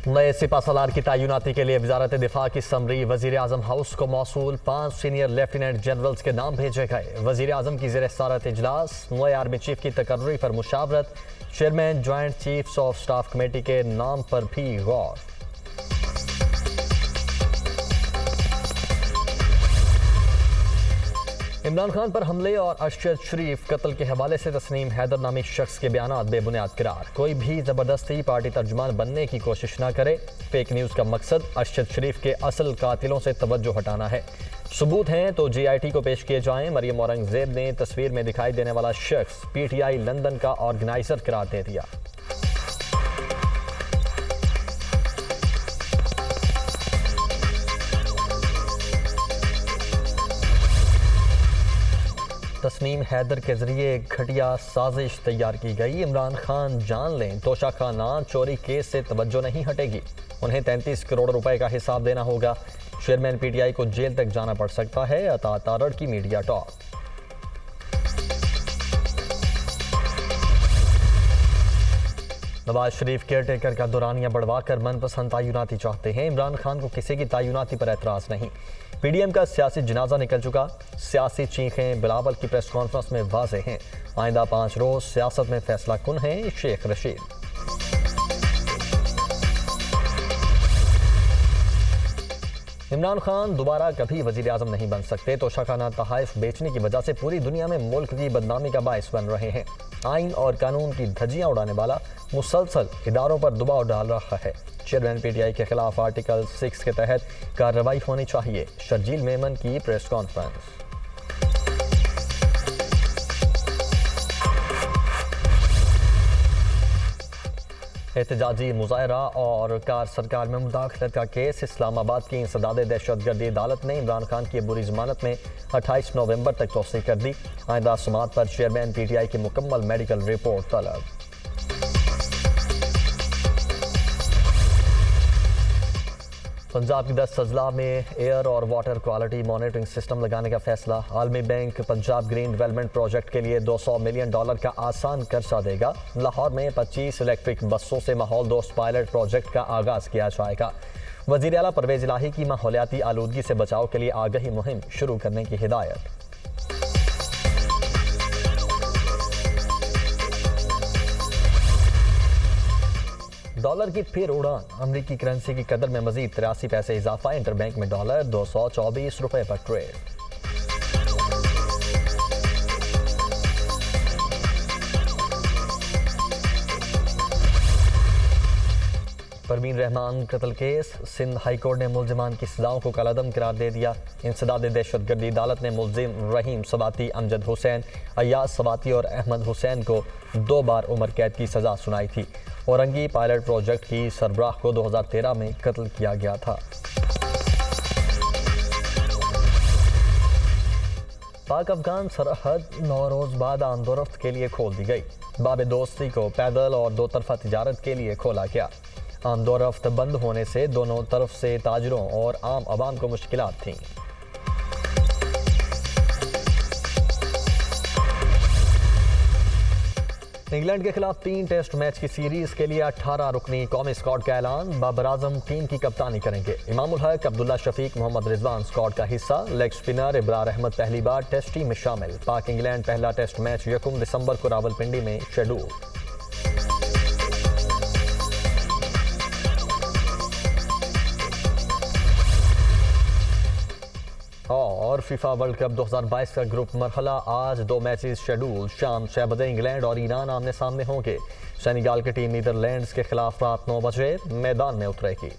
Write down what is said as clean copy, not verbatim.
नए सिपहसालार की तैनाती के लिए वजारत दिफा की समरी वजीर आजम हाउस को मौसूल 5 सीनियर लेफ्टिनेंट जनरल्स के नाम भेजे गए। वजीर आजम की ज़ेर सदारत इजलास नए आर्मी चीफ की तकर्री पर मुशावरत, chairman joint chiefs of staff committee के नाम पर भी गौर। इमरान खान पर हमले और अरशद शरीफ कत्ल के हवाले से तस्नीम हैदर नामी शख्स के बयानात बेबुनियाद करार। कोई भी जबरदस्ती पार्टी तर्जुमान बनने की कोशिश न करे। फेक न्यूज़ का मकसद अरशद शरीफ के असल कातिलों से तवज्जो हटाना है। सबूत हैं तो GIT को पेश किए जाएं। मरियम औरंगजेब ने तस्वीर में दिखाई देने वाला शख्स PTI लंदन का ऑर्गेनाइजर करार दे दिया। तस्नीम हैदर के जरिए घटिया साजिश तैयार की गई। इमरान खान जान लें तोशा खाना चोरी केस से तवज्जो नहीं हटेगी। उन्हें 33 करोड़ रुपए का हिसाब देना होगा। चेयरमैन PTI को जेल तक जाना पड़ सकता है। अता तारड़ की media talk. Nawaz Sharif caretaker का दौरानिया बढ़वाकर मनपसंद तैनाती चाहते हैं। इमरान खान को किसी की तैनाती पर एतराज नहीं। PDM का सियासी जनाजा निकल चुका। सियासी चीखें बिलावल की प्रेस कॉन्फ्रेंस में वाज़ेह हैं। आइंदा 5 रोज सियासत में फैसला कुन है शेख रशीद। इमरान खान दोबारा कभी वजीर आजम नहीं बन सकते। तोशाखाना तहाइफ बेचने की वजह से पूरी दुनिया में मुल्क की बदनामी का बायस बन रहे हैं। आइन और कानून की धज्जियां उड़ाने वाला मुसलसल इदारों पर दबाव डाल रहा है। चेयरमैन PTI के खिलाफ आर्टिकल 6 के तहत कार्रवाई होनी चाहिए। शर्जील मेमन की प्रेस कॉन्फ्रेंस। एहतजाजी मुजाहरा और कार सरकार में मुदाखलत का केस। इस्लामाबाद की इंसदाद दहशतगर्दी अदालत ने इमरान खान की अबूरी जमानत में 28 नवंबर तक तोसी कर दी। आइंदा समात पर चेयरमैन PTI की मुकम्मल मेडिकल रिपोर्ट तलब। पंजाब की 10 अजला में एयर और वाटर क्वालिटी मॉनिटरिंग सिस्टम लगाने का फैसला। आलमी bank Punjab green development project के लिए $200 मिलियन का आसान कर्जा देगा। लाहौर में 25 इलेक्ट्रिक बसों से माहौल दोस्त पायलट प्रोजेक्ट का आगाज किया जाएगा। वज़ीर आला परवेज इलाही की माहौलियाती आलूदगी से बचाव के लिए आगाही मुहिम शुरू करने की हिदायत। डॉलर की फिर उड़ान। अमरीकी करेंसी की कदर में मजीद 83 पैसे इजाफा। इंटरबैंक में डॉलर 224 रुपए पर ट्रेड। परवीन रहमान कत्ल केस। सिंध हाईकोर्ट ने मुलजिमान की सजाओं को कलअदम करार दे दिया। इंसदाद दहशतगर्दी अदालत ने मुलजिम रहीम सवाती, अमजद हुसैन, अयाज सवाती और अहमद हुसैन को 2 बार उम्र कैद की सजा सुनाई थी। औरंगी पायलट प्रोजेक्ट की सरबराह को 2013 में कत्ल किया गया था। पाक अफगान सरहद 9 रोज बाद आमदोरफ्त के लिए खोल दी गई। बाब दोस्ती को पैदल और 2 तरफा तिजारत के लिए खोला गया। आमदोरफ्त बंद होने से दोनों तरफ से ताजरों और आम आवाम को मुश्किलात थीं। इंग्लैंड के खिलाफ 3 टेस्ट मैच की सीरीज के लिए 18 रुकनी कौमी स्क्वाड का ऐलान। बाबर आजम टीम की कप्तानी करेंगे। इमामुल हक, अब्दुल्ला शफीक, मोहम्मद रिजवान स्क्वाड का हिस्सा। लेग स्पिनर इब्रार अहमद पहली बार टेस्ट टीम में शामिल। पाक इंग्लैंड पहला टेस्ट मैच 1 दिसंबर को रावलपिंडी में शेड्यूल। और फीफा वर्ल्ड कप 2022 का ग्रुप मरहला आज 2 मैचेस शेड्यूल। शाम 6 बजे इंग्लैंड और ईरान आमने सामने होंगे। सेनेगल की टीम नीदरलैंड्स के खिलाफ रात 9 बजे मैदान में उतरेगी।